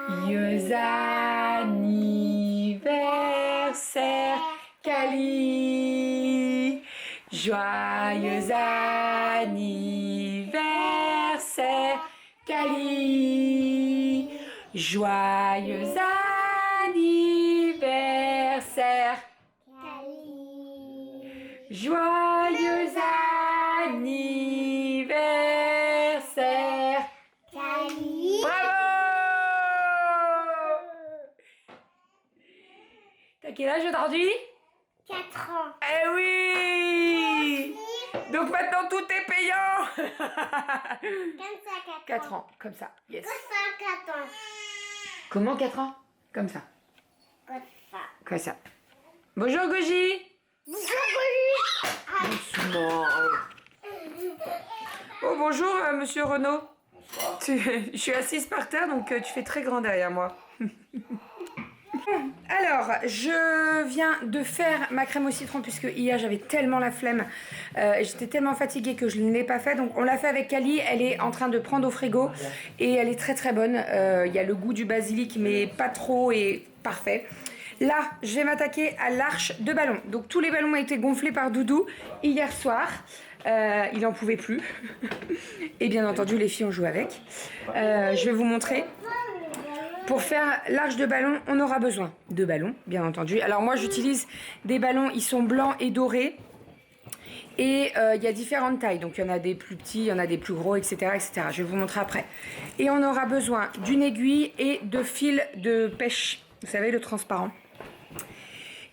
Joyeux anniversaire, Cali. Joyeux anniversaire, Cali. Joyeux anniversaire. Joyeux anniversaire. Bravo! T'as quel âge aujourd'hui? 4 ans. Eh oui! Donc maintenant tout est payant. 4 ans, comme ça. Yes. 4 ans. Comment 4 ans? Comme ça. Comme ça. Comme ça. Bonjour Goji. Doucement. Oh bonjour monsieur Renaud. Bonsoir. Je suis assise par terre donc tu fais très grand derrière moi. Alors, je viens de faire ma crème au citron puisque hier j'avais tellement la flemme, j'étais tellement fatiguée que je ne l'ai pas fait. Donc on l'a fait avec Kali, elle est en train de prendre au frigo et elle est très très bonne. Il y a le goût du basilic mais pas trop et parfait. Là, je vais m'attaquer à l'arche de ballons. Donc tous les ballons ont été gonflés par Doudou hier soir. Il n'en pouvait plus. Et bien entendu, les filles ont joué avec. Je vais vous montrer. Pour faire l'arche de ballon, on aura besoin de ballons, bien entendu. Alors moi, j'utilise des ballons, ils sont blancs et dorés. Et il y a différentes tailles. Donc il y en a des plus petits, il y en a des plus gros, etc., etc. Je vais vous montrer après. Et on aura besoin d'une aiguille et de fil de pêche. Vous savez, le transparent.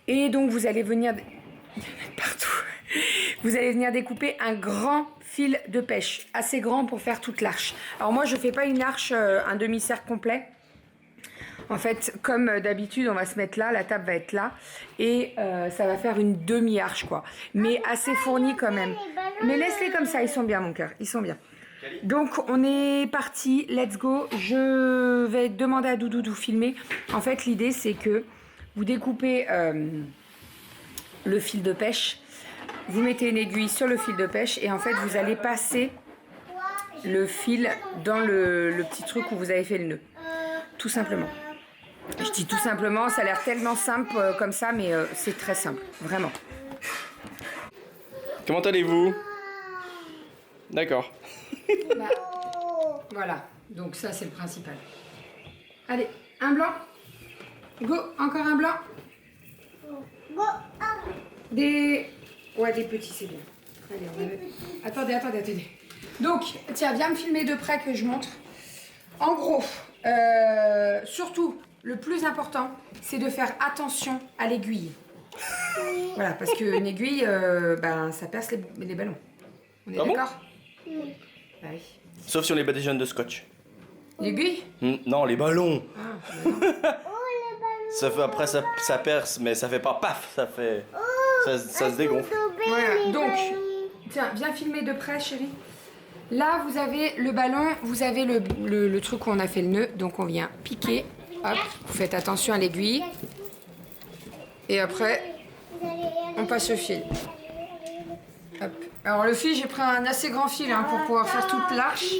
Et donc vous allez venir... Il y en a partout. Vous allez venir découper un grand fil de pêche. Assez grand pour faire toute l'arche. Alors moi, je ne fais pas une arche, un demi-cercle complet. En fait, comme d'habitude, on va se mettre là, la table va être là, et ça va faire une demi-arche, quoi. Mais assez fournie quand même. Mais laisse-les comme ça, ils sont bien, mon cœur, ils sont bien. Donc, on est parti, let's go. Je vais demander à Doudou de vous filmer. En fait, l'idée, c'est que vous découpez le fil de pêche, vous mettez une aiguille sur le fil de pêche, et en fait, vous allez passer le fil dans le petit truc où vous avez fait le nœud. Tout simplement. Je dis tout simplement, ça a l'air tellement simple comme ça, mais c'est très simple, vraiment. Comment allez-vous? D'accord. Bah, voilà, donc ça c'est le principal. Allez, un blanc. Go, encore un blanc. Des... Ouais, des petits, c'est bien. Allez, on va... Attendez. Donc, tiens, viens me filmer de près que je montre. En gros, surtout, le plus important, c'est de faire attention à l'aiguille. Voilà, parce qu'une aiguille, ben, ça perce les ballons. On est d'accord? Oui. Bah oui. Sauf si on les bat des jeunes de scotch. L'aiguille? Non, les ballons. Ah, non. Ça fait, après, ça perce, mais ça fait pas paf, ça fait... ça se dégonfle. Voilà, donc, tiens, viens filmer de près, chérie. Là, vous avez le ballon, vous avez le truc où on a fait le nœud. Donc, on vient piquer. Hop, vous faites attention à l'aiguille. Et après, on passe le fil. Hop. Alors, le fil, j'ai pris un assez grand fil hein, pour pouvoir faire toute l'arche.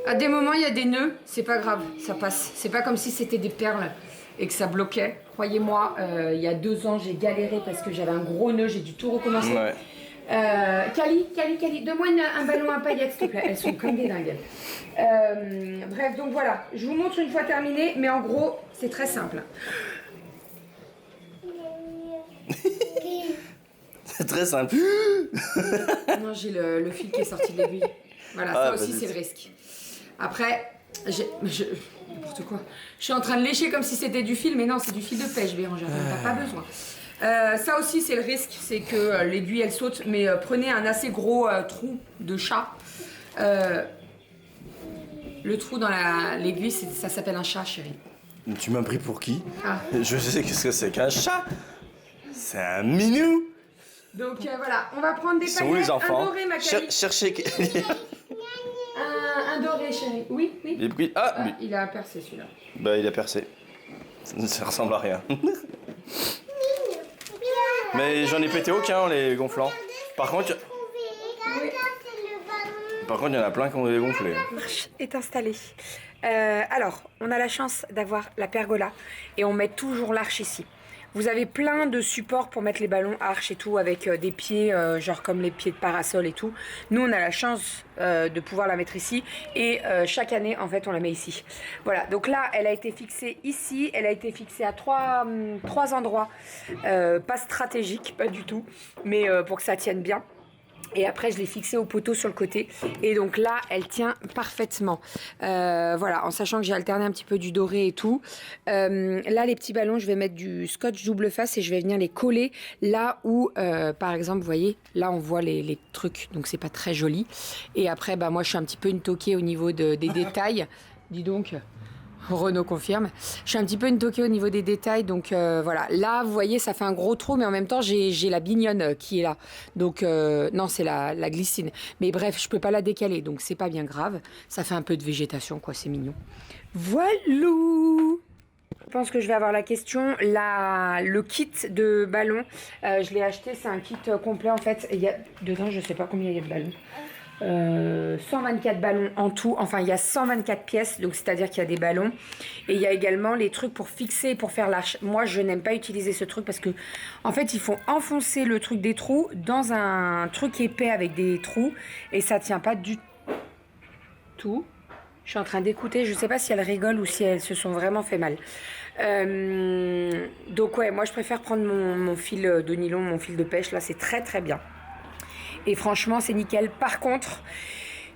À des moments, il y a des nœuds. C'est pas grave, ça passe. C'est pas comme si c'était des perles et que ça bloquait. Croyez-moi, il y a 2 ans, j'ai galéré parce que j'avais un gros nœud. J'ai dû tout recommencer. Ouais. Cali, donne-moi un ballon à paillettes, s'il te plaît. Elles sont comme des dingues. Bref, donc voilà. Je vous montre une fois terminé, mais en gros, c'est très simple. C'est très simple. Non, j'ai le fil qui est sorti de l'aiguille. Voilà, ça aussi, c'est le risque. Après, n'importe quoi. Je suis en train de lécher comme si c'était du fil, mais non, c'est du fil de pêche, Bérangère. T'as pas besoin. Ça aussi, c'est le risque, c'est que l'aiguille, elle saute, mais prenez un assez gros trou de chat. Le trou dans l'aiguille, ça s'appelle un chat, chérie. Tu m'as pris pour qui? Ah. Je sais qu'est-ce que c'est qu'un chat. C'est un minou. Donc voilà, on va prendre des Ils sont où paillettes. les enfants? Un doré, ma Cali. Cherchez... Un doré, chérie. Oui. Les bruits... Ah, Ah, il a percé, celui-là. bah il a percé. Ça ressemble à rien. Mais j'en ai pété aucun, les gonflants. Par contre... Par contre, il y en a plein qui ont dégonflé. La marche est installée. Alors, on a la chance d'avoir la pergola et on met toujours l'arche ici. Vous avez plein de supports pour mettre les ballons arche et tout avec des pieds, genre comme les pieds de parasol et tout. Nous, on a la chance de pouvoir la mettre ici et chaque année, en fait, on la met ici. Voilà, donc là, elle a été fixée ici. Elle a été fixée à trois endroits, pas stratégiques, pas du tout, mais pour que ça tienne bien. Et après, je l'ai fixée au poteau sur le côté. Et donc là, elle tient parfaitement. Voilà, en sachant que j'ai alterné un petit peu du doré et tout. Là, les petits ballons, je vais mettre du scotch double face et je vais venir les coller là où, par exemple, vous voyez, là, on voit les trucs. Donc, c'est pas très joli. Et après, bah, moi, je suis un petit peu une toquée au niveau des détails. Dis donc... Renaud confirme. Je suis un petit peu une toquée au niveau des détails, donc voilà. Là, vous voyez, ça fait un gros trou, mais en même temps, j'ai la bignonne qui est là. Donc, non, c'est la glycine. Mais bref, je peux pas la décaler, donc c'est pas bien grave. Ça fait un peu de végétation, quoi, c'est mignon. Voilà. Je pense que je vais avoir la question. Le kit de ballons, je l'ai acheté, c'est un kit complet en fait. Il y a dedans, je sais pas combien il y a de ballons. 124 ballons en tout, enfin il y a 124 pièces, donc c'est à dire qu'il y a des ballons et il y a également les trucs pour fixer, pour faire l'arche. Moi je n'aime pas utiliser ce truc parce que en fait il faut enfoncer le truc des trous dans un truc épais avec des trous et ça tient pas du tout. Je suis en train d'écouter, je sais pas si elles rigolent ou si elles se sont vraiment fait mal. Donc ouais, moi je préfère prendre mon fil de nylon, mon fil de pêche, là c'est très très bien. Et franchement, c'est nickel. Par contre,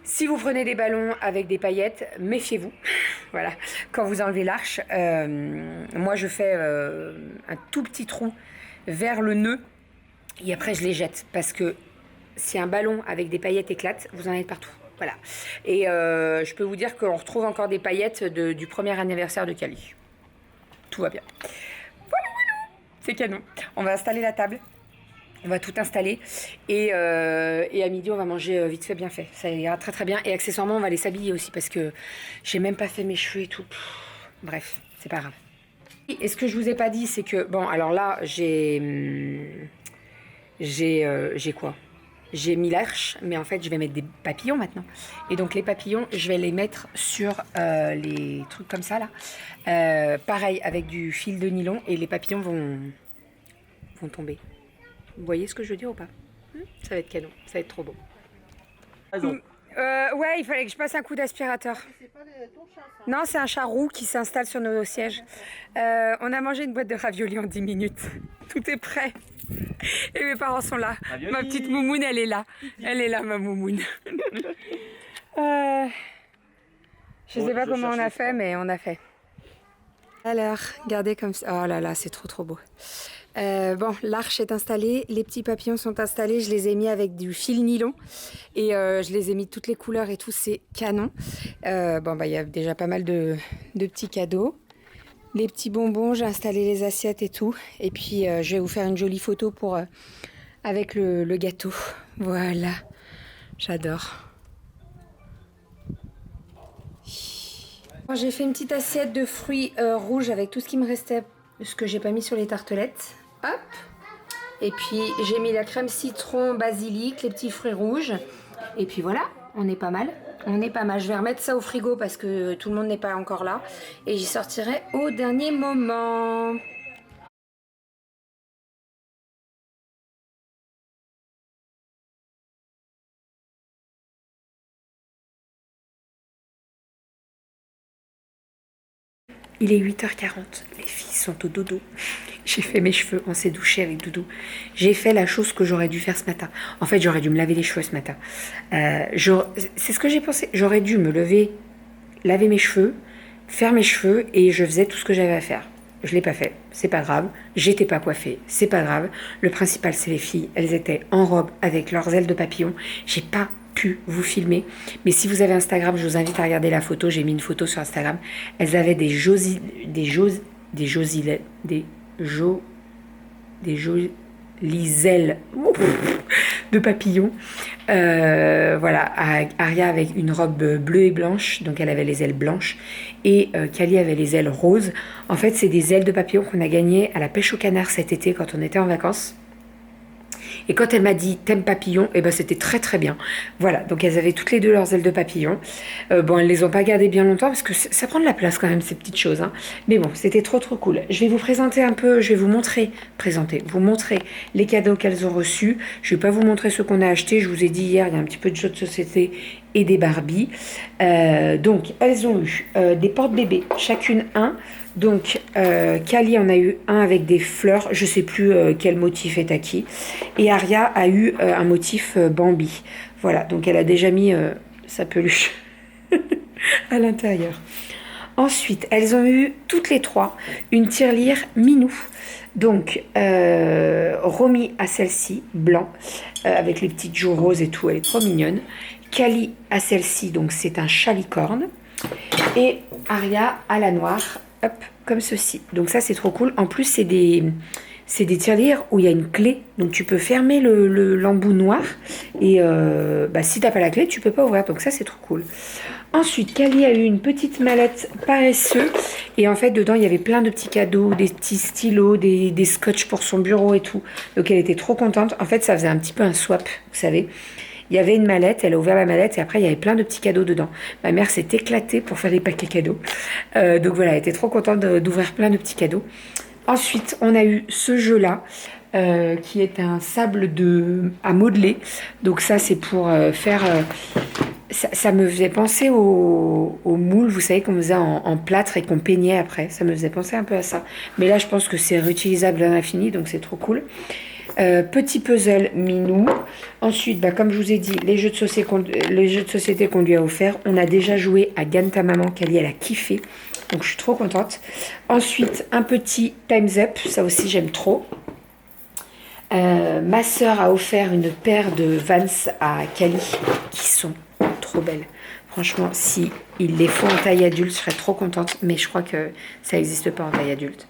si vous prenez des ballons avec des paillettes, méfiez-vous. Voilà. Quand vous enlevez l'arche, moi, je fais un tout petit trou vers le nœud et après, je les jette. Parce que si un ballon avec des paillettes éclate, vous en avez partout. Voilà. Et je peux vous dire qu'on retrouve encore des paillettes du premier anniversaire de Cali. Tout va bien. Voilà, voilà. C'est canon. On va installer la table. On va tout installer et à midi on va manger vite fait bien fait. Ça ira très très bien et accessoirement on va aller s'habiller aussi parce que j'ai même pas fait mes cheveux et tout. Bref, c'est pas grave. Et ce que je vous ai pas dit c'est que bon alors là j'ai quoi? J'ai mis l'arche mais en fait je vais mettre des papillons maintenant. Et donc les papillons je vais les mettre sur les trucs comme ça là. Pareil avec du fil de nylon et les papillons vont tomber. Vous voyez ce que je veux dire ou pas? Ça va être canon, ça va être trop beau. Ouais, il fallait que je passe un coup d'aspirateur. C'est pas ton chat, ça. Non, c'est un chat roux qui s'installe sur nos sièges. On a mangé une boîte de raviolis en 10 minutes. Tout est prêt. Et mes parents sont là. Ravioli. Ma petite moumoune, elle est là. Elle est là, ma moumoune. Je sais pas comment on a fait, mais on a fait. Alors, regardez comme ça. Oh là là, c'est trop trop beau. Bon, l'arche est installée, les petits papillons sont installés, je les ai mis avec du fil nylon et je les ai mis de toutes les couleurs et tout, c'est canon. Bon, bah il y a déjà pas mal de petits cadeaux. Les petits bonbons, j'ai installé les assiettes et tout. Et puis je vais vous faire une jolie photo avec le gâteau. Voilà, j'adore. J'ai fait une petite assiette de fruits rouges avec tout ce qui me restait, ce que j'ai pas mis sur les tartelettes. Hop. Et puis j'ai mis la crème citron, basilic, les petits fruits rouges. Et puis voilà, on est pas mal. On est pas mal. Je vais remettre ça au frigo parce que tout le monde n'est pas encore là. Et j'y sortirai au dernier moment. Il est 8h40, les filles sont au dodo. J'ai fait mes cheveux, on s'est douché avec Doudou. J'ai fait la chose que j'aurais dû faire ce matin. En fait, j'aurais dû me laver les cheveux ce matin. C'est ce que j'ai pensé. J'aurais dû me lever, laver mes cheveux, faire mes cheveux et je faisais tout ce que j'avais à faire. Je ne l'ai pas fait, c'est pas grave. J'étais pas coiffée, c'est pas grave. Le principal, c'est les filles. Elles étaient en robe avec leurs ailes de papillon. J'ai pas pu vous filmer. Mais si vous avez Instagram, je vous invite à regarder la photo. J'ai mis une photo sur Instagram. Elles avaient des jolies ailes de papillon. Voilà, Aria avec une robe bleue et blanche, donc elle avait les ailes blanches, et Kali avait les ailes roses. En fait, c'est des ailes de papillon qu'on a gagnées à la pêche au canard cet été quand on était en vacances. Et quand elle m'a dit t'aimes papillon, et ben c'était très très bien. Voilà, donc elles avaient toutes les deux leurs ailes de papillon. Bon, elles les ont pas gardées bien longtemps parce que ça prend de la place quand même ces petites choses, hein. Mais bon, c'était trop trop cool. Je vais vous présenter un peu, je vais vous montrer, vous montrer les cadeaux qu'elles ont reçus. Je vais pas vous montrer ce qu'on a acheté. Je vous ai dit hier, il y a un petit peu de jeux de société et des Barbie. Donc elles ont eu des porte-bébés, chacune un. Donc, Kali en a eu un avec des fleurs, je sais plus quel motif est acquis. Et Aria a eu un motif Bambi. Voilà, donc elle a déjà mis sa peluche à l'intérieur. Ensuite, elles ont eu toutes les trois une tirelire Minou. Donc, Romy a celle-ci, blanc, avec les petites joues roses et tout, elle est trop mignonne. Kali a celle-ci, donc c'est un chat licorne. Et Aria a la noire, hop, comme ceci. Donc ça, c'est trop cool. En plus, c'est des tirelires où il y a une clé. Donc tu peux fermer l'embout noir. Et si tu n'as pas la clé, tu peux pas ouvrir. Donc ça, c'est trop cool. Ensuite, Kali a eu une petite mallette paresseux. Et en fait, dedans, il y avait plein de petits cadeaux, des petits stylos, des scotch pour son bureau et tout. Donc elle était trop contente. En fait, ça faisait un petit peu un swap, vous savez. Il y avait une mallette, elle a ouvert la mallette et après il y avait plein de petits cadeaux dedans. Ma mère s'est éclatée pour faire les paquets cadeaux. Donc voilà, elle était trop contente d'ouvrir plein de petits cadeaux. Ensuite, on a eu ce jeu-là qui est un sable à modeler. Donc ça, c'est pour faire... ça me faisait penser au moule, vous savez, qu'on faisait en plâtre et qu'on peignait après. Ça me faisait penser un peu à ça. Mais là, je pense que c'est réutilisable à l'infini, donc c'est trop cool. Petit puzzle Minou. Ensuite, comme je vous ai dit, les jeux de société qu'on lui a offert. On a déjà joué à Gagne ta maman, Kali, elle a kiffé. Donc je suis trop contente. Ensuite, un petit Time's Up. Ça aussi, j'aime trop. Ma soeur a offert une paire de Vans à Kali qui sont trop belles. Franchement, si il les faut en taille adulte, je serais trop contente. Mais je crois que ça n'existe pas en taille adulte.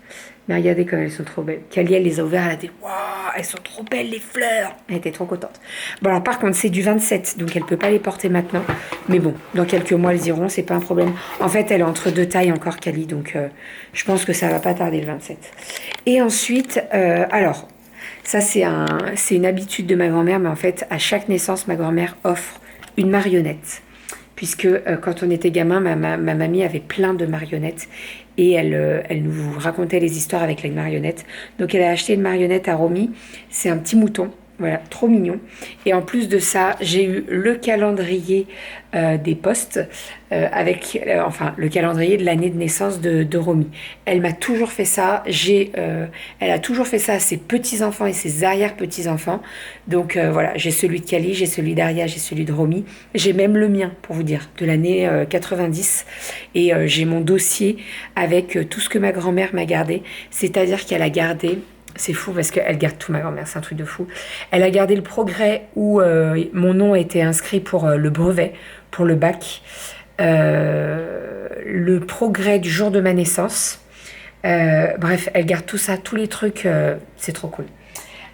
Mais regardez comme elles sont trop belles. Kali, elle les a ouvertes, elle a dit waouh, elles sont trop belles les fleurs. Elle était trop contente. Bon, alors par contre, c'est du 27, donc elle ne peut pas les porter maintenant. Mais bon, dans quelques mois, elles iront, c'est pas un problème. En fait, elle est entre deux tailles encore, Kali, donc je pense que ça va pas tarder le 27. Et ensuite, alors, ça c'est une habitude de ma grand-mère, mais en fait, à chaque naissance, ma grand-mère offre une marionnette. Puisque quand on était gamin, ma mamie avait plein de marionnettes. Et elle nous racontait les histoires avec les marionnettes. Donc elle a acheté une marionnette à Romy. C'est un petit mouton. Voilà, trop mignon. Et en plus de ça, j'ai eu le calendrier des postes avec le calendrier de l'année de naissance de Romy. Elle m'a toujours fait ça. Elle a toujours fait ça à ses petits-enfants et ses arrière-petits-enfants. Donc voilà, j'ai celui de Kali, j'ai celui d'Aria, j'ai celui de Romy. J'ai même le mien, pour vous dire, de l'année 90. Et j'ai mon dossier avec tout ce que ma grand-mère m'a gardé. C'est-à-dire qu'elle a gardé... C'est fou parce qu'elle garde tout, ma grand-mère, c'est un truc de fou. Elle a gardé le progrès où mon nom a été inscrit pour le brevet, pour le bac. Le progrès du jour de ma naissance. Bref, elle garde tout ça, tous les trucs, c'est trop cool.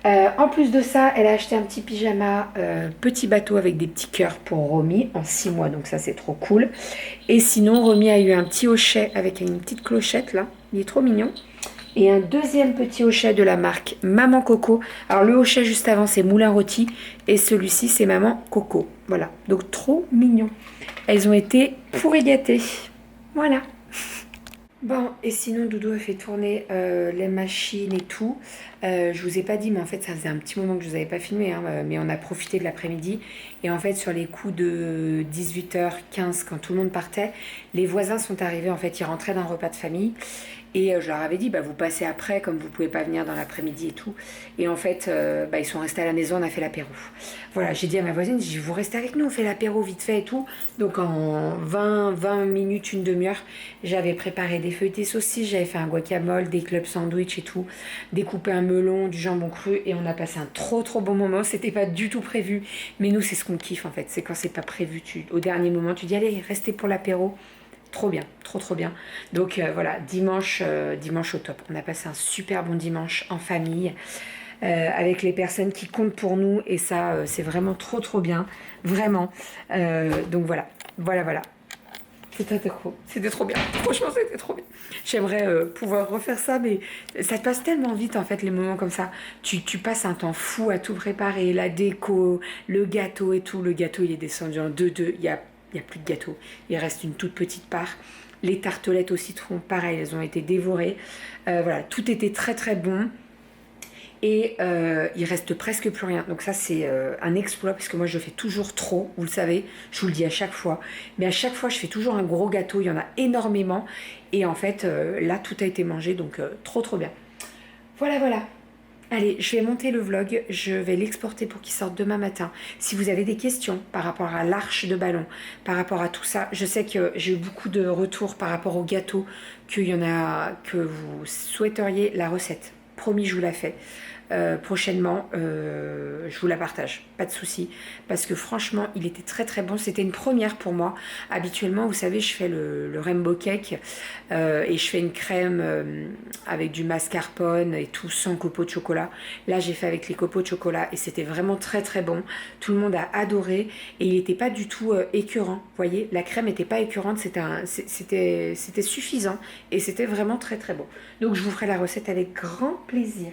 En plus de ça, elle a acheté un petit pyjama petit bateau avec des petits cœurs pour Romy en 6 mois, donc ça c'est trop cool. Et sinon, Romy a eu un petit hochet avec une petite clochette là, il est trop mignon. Et un deuxième petit hochet de la marque Maman Coco. Alors le hochet juste avant c'est Moulin Rôti et celui-ci c'est Maman Coco. Voilà, donc trop mignon. Elles ont été pourri gâtées. Voilà. Bon, et sinon Doudou a fait tourner les machines et tout. Je vous ai pas dit, mais en fait ça faisait un petit moment que je vous avais pas filmé, hein, mais on a profité de l'après-midi. Et en fait sur les coups de 18h15, quand tout le monde partait, les voisins sont arrivés, en fait ils rentraient d'un repas de famille. Et je leur avais dit, vous passez après, comme vous pouvez pas venir dans l'après-midi et tout. Et en fait, ils sont restés à la maison, on a fait l'apéro. Voilà, j'ai dit à ma voisine, vous restez avec nous, on fait l'apéro vite fait et tout. Donc en 20 minutes, une demi-heure, j'avais préparé des feuilletés saucisses, j'avais fait un guacamole, des clubs sandwich et tout, découpé un melon, du jambon cru, et on a passé un trop bon moment. C'était pas du tout prévu, mais nous c'est ce qu'on kiffe en fait, c'est quand c'est pas prévu, au dernier moment tu dis allez, restez pour l'apéro. Trop bien, trop bien. Donc voilà, dimanche au top. On a passé un super bon dimanche en famille avec les personnes qui comptent pour nous. Et ça, c'est vraiment trop bien. Vraiment. Donc voilà. C'était trop bien. Franchement, c'était trop bien. J'aimerais pouvoir refaire ça, mais ça te passe tellement vite en fait, les moments comme ça. Tu passes un temps fou à tout préparer, la déco, le gâteau et tout. Le gâteau, il est descendu en 2-2. Il y a plus de gâteau. Il reste une toute petite part. Les tartelettes au citron, pareil, elles ont été dévorées. Voilà, tout était très très bon. Et il reste presque plus rien. Donc ça c'est un exploit parce que moi je fais toujours trop, vous le savez, je vous le dis à chaque fois. Mais à chaque fois je fais toujours un gros gâteau, il y en a énormément. Et en fait là tout a été mangé, donc trop bien. Voilà. Allez, je vais monter le vlog, je vais l'exporter pour qu'il sorte demain matin. Si vous avez des questions par rapport à l'arche de ballon, par rapport à tout ça, je sais que j'ai eu beaucoup de retours par rapport au gâteau, qu'il y en a que vous souhaiteriez la recette. Promis, je vous la fais. Prochainement, je vous la partage, pas de souci, parce que franchement, il était très très bon. C'était une première pour moi. Habituellement, vous savez, je fais le rainbow cake et je fais une crème avec du mascarpone et tout sans copeaux de chocolat. Là, j'ai fait avec les copeaux de chocolat et c'était vraiment très très bon. Tout le monde a adoré et il n'était pas du tout écœurant. Vous voyez, la crème n'était pas écœurante, c'était suffisant et c'était vraiment très très bon. Donc, je vous ferai la recette avec grand plaisir.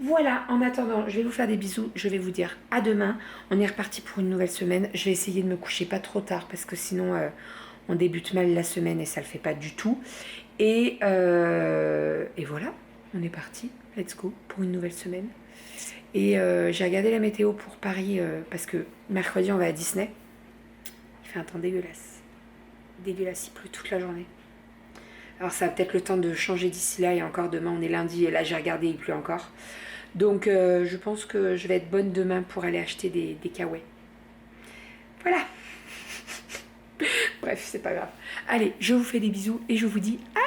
Voilà, en attendant, je vais vous faire des bisous, je vais vous dire à demain. On est reparti pour une nouvelle semaine. Je vais essayer de me coucher pas trop tard parce que sinon on débute mal la semaine et ça le fait pas du tout. Et voilà, on est parti, let's go pour une nouvelle semaine. Et j'ai regardé la météo pour Paris parce que mercredi on va à Disney. Il fait un temps dégueulasse. Dégueulasse, il pleut toute la journée. Alors ça a peut-être le temps de changer d'ici là et encore demain on est lundi et là j'ai regardé, il pleut encore. Donc je pense que je vais être bonne demain pour aller acheter des kawaii. Voilà. Bref, c'est pas grave. Allez, je vous fais des bisous et je vous dis à